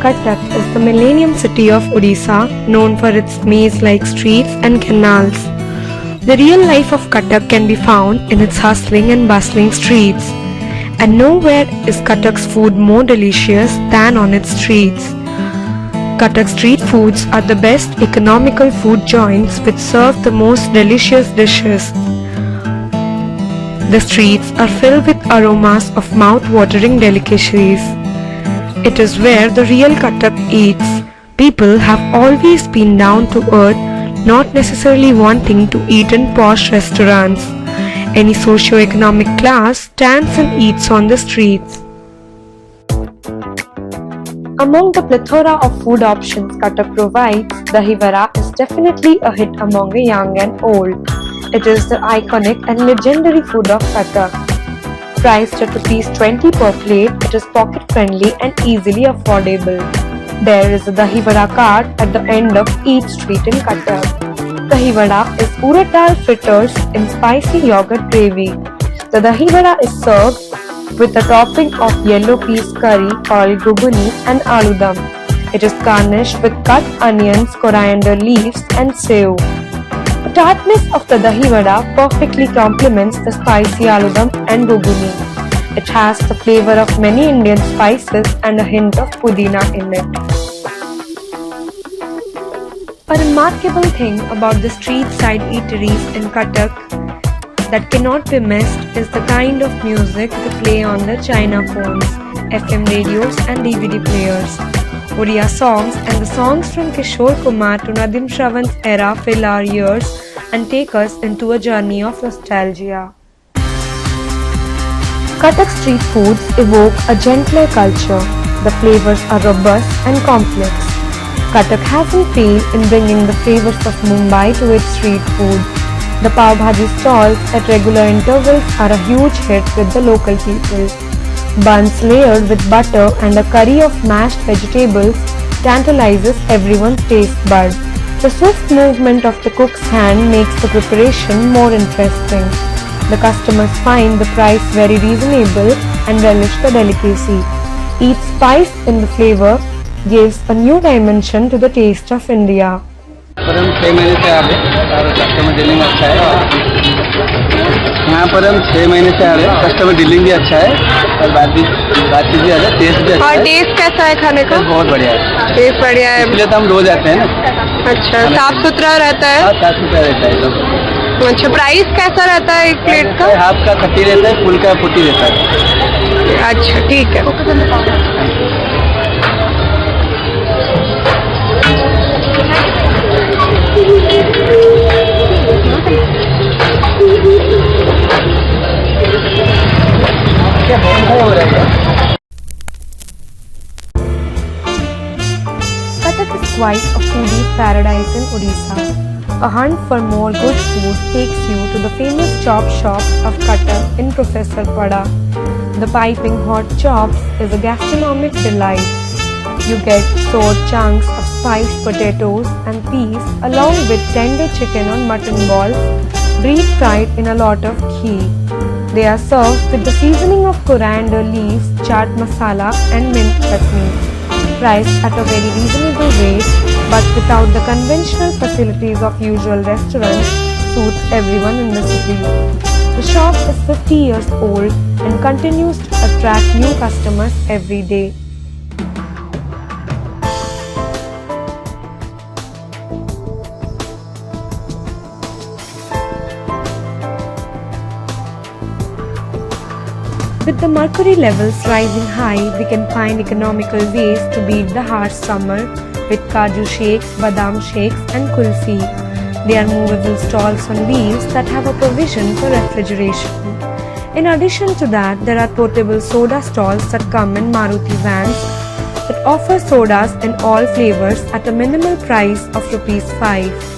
Cuttack is the millennium city of Odisha, known for its maze-like streets and canals. The real life of Cuttack can be found in its hustling and bustling streets. And nowhere is Cuttack's food more delicious than on its streets. Cuttack street foods are the best economical food joints which serve the most delicious dishes. The streets are filled with aromas of mouth-watering delicacies. It is where the real Cuttack eats. People have always been down to earth, not necessarily wanting to eat in posh restaurants. Any socio-economic class stands and eats on the streets. Among the plethora of food options Cuttack provides, dahi vada is definitely a hit among the young and old. It is the iconic and legendary food of Cuttack. Priced at ₹20 per plate, it is pocket-friendly and easily affordable. There is a dahi vada cart at the end of each street in Cuttack. Dahi vada is urad dal fritters in spicy yogurt gravy. The dahi vada is served with a topping of yellow peas curry called guguni and aloo dum. It is garnished with cut onions, coriander leaves and sev. The tartness of the dahi vada perfectly complements the spicy aloo dum and guguni. It has the flavor of many Indian spices and a hint of pudina in it. A remarkable thing about the street side eateries in Cuttack that cannot be missed is the kind of music they play on their China phones, FM radios and DVD players. Oriya songs and the songs from Kishore Kumar to Nadim Shravan's era fill our ears and take us into a journey of nostalgia. Cuttack street foods evoke a gentler culture. The flavors are robust and complex. Cuttack hasn't failed in bringing the flavors of Mumbai to its street food. The pav bhaji stalls at regular intervals are a huge hit with the local people. Buns layered with butter and a curry of mashed vegetables tantalizes everyone's taste bud. The swift movement of the cook's hand makes the preparation more interesting. The customers find the price very reasonable and relish the delicacy. Each spice in the flavor gives a new dimension to the taste of India. पर हम 6 महीने से आ रहे हैं और customer dealing अच्छा है। यहाँ पर हम 6 महीने से आ रहे हैं, कस्टमर डीलिंग भी अच्छा है और बातचीत भी अच्छा है, टेस्ट भी अच्छा है। और टेस्ट कैसा है खाने का? बहुत बढ़िया है। टेस्ट बढ़िया है। इसलिए तो हम रोज आते हैं ना। अच्छा, साफ सुथरा रहता है? हाँ, साफ सुथरा रहता है एकदम। अच्छा, प्राइस कैसा रहता है एक प्लेट का? हाफ का 30 रहता है, फुल का 40 रहता है। अच्छा, ठीक है। Cuttack is quite a foodie's paradise in Odisha. A hunt for more good food takes you to the famous chop shop of Cuttack in Professor Pada. The piping hot chops is a gastronomic delight. You get sour chunks of spiced potatoes and peas along with tender chicken or mutton balls, deep-fried in a lot of ghee. They are served with the seasoning of coriander leaves, chaat masala and mint chutney. Priced at a very reasonable rate, but without the conventional facilities of usual restaurants, suits everyone in the city. The shop is 50 years old and continues to attract new customers every day. With the mercury levels rising high, we can find economical ways to beat the harsh summer with kaju shakes, badam shakes and kulfi. They are movable stalls on wheels that have a provision for refrigeration. In addition to that, there are portable soda stalls that come in Maruti vans that offer sodas in all flavors at a minimal price of ₹5.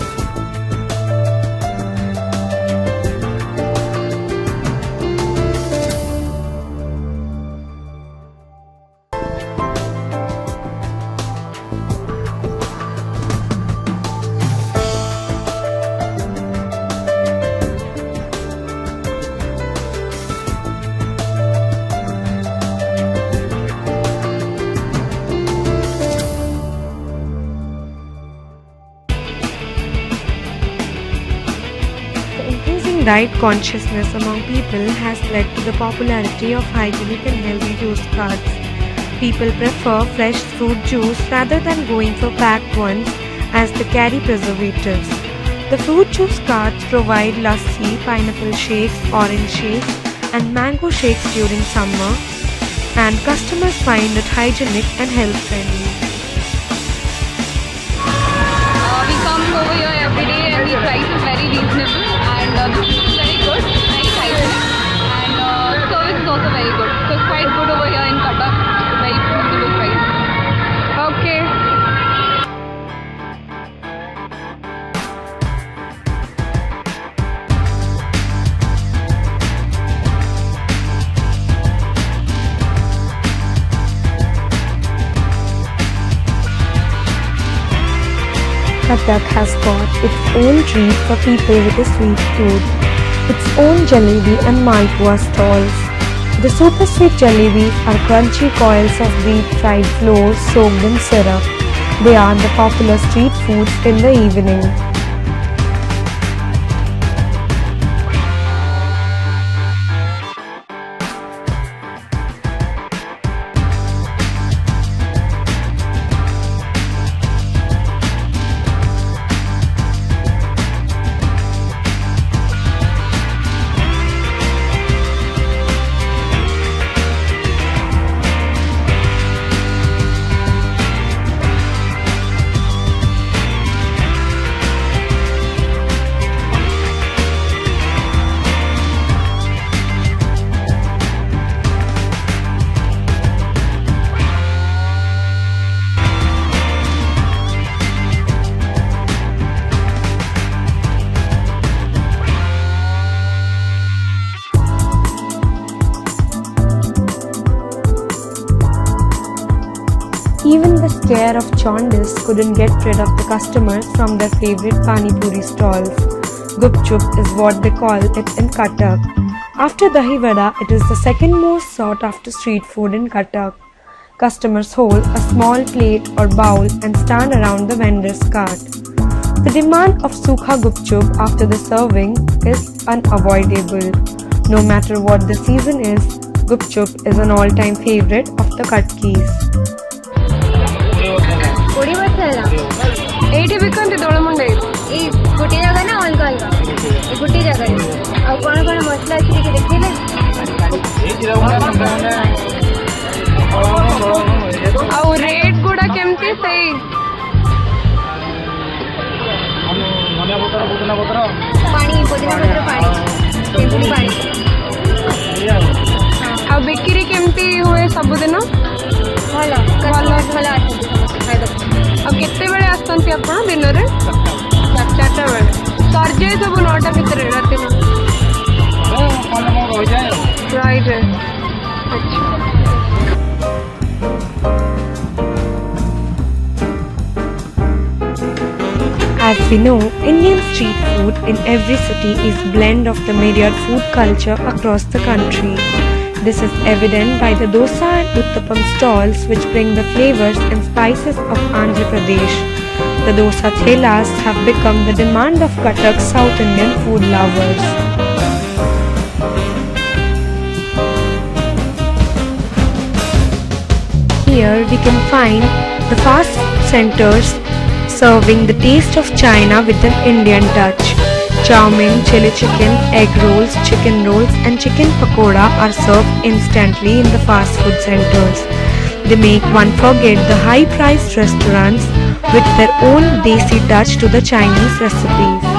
diet consciousness among people has led to the popularity of hygienic and healthy juice carts. People prefer fresh fruit juice rather than going for packed ones as they carry preservatives. The fruit juice carts provide lassi, pineapple shakes, orange shakes, and mango shakes during summer, and customers find it hygienic and health friendly. We come over here every day and the price is very reasonable and the food is very good, very hygienic and service is also very good. So it's quite good over here in Cuttack, very reasonable price. Okay. Cuttack has got its own treat for people with a sweet tooth, its own jalebi and malpua stalls. The super sweet jalebis are crunchy coils of deep fried flour soaked in syrup. They are the popular street foods in the evening. Even the scare of jaundice couldn't get rid of the customers from their favorite pani puri stalls. Gupchup is what they call it in Cuttack. After dahi vada, it is the second most sought after street food in Cuttack. Customers hold a small plate or bowl and stand around the vendor's cart. The demand of sukha gupchup after the serving is unavoidable. No matter what the season is, gupchup is an all-time favorite of the Cuttackies. କୋଡ଼ିଏ ବର୍ଷ ହେଲା ଏଇଠି ବିକନ୍ତି ଦୋଳମୁଣ୍ଡେଇ ଏଇ ଗୋଟିଏ ଜାଗା ନା ଅଲଗା ଅଲଗା ଏ ଗୋଟିଏ ଜାଗାରେ ଆଉ କ'ଣ କ'ଣ ମସଲା ଅଛି ଟିକେ ଦେଖେଇଲେ ଆଉ ରେଟ୍ ଗୁଡ଼ା କେମିତି ସେଇ ପାଣି ପୋଦିନା ପତ୍ର ପାଣି ତେନ୍ତୁଳି ପାଣି ଆଉ ବିକ୍ରି କେମିତି ହୁଏ ସବୁଦିନ ଭଲ ଭଲ ଭଲ ଆସନ୍ତି ଆଉ କେତେବେଳେ ଆସନ୍ତି ଆପଣ ଦିନରେ 4ଟା ବେଳେ ସରିଯାଏ ସବୁ 9ଟା ଭିତରେ ରାତି ରହିଯାଏ ଆଚ୍ଛା As we know, Indian street food in every city is a blend of the myriad food culture across the country. This is evident by the dosa and uttapam stalls which bring the flavors and spices of Andhra Pradesh. The dosa thelas have become the demand of Cuttack's South Indian food lovers. Here we can find the fast food centers serving the taste of China with an Indian touch. Chow mein, chili chicken, egg rolls, chicken rolls and chicken pakoda are served instantly in the fast food centers. They make one forget the high-priced restaurants with their own desi touch to the Chinese recipes.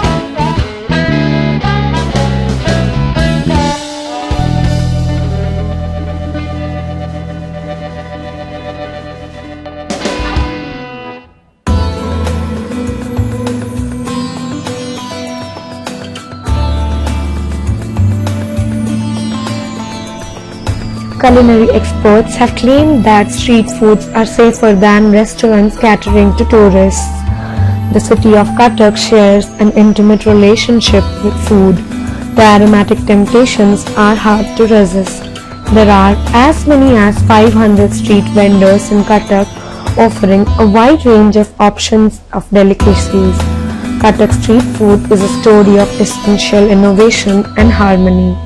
Culinary experts have claimed that street foods are safer than restaurants catering to tourists. The city of Cuttack shares an intimate relationship with food. The aromatic temptations are hard to resist. There are as many as 500 street vendors in Cuttack offering a wide range of options of delicacies. Cuttack street food is a story of essential innovation and harmony.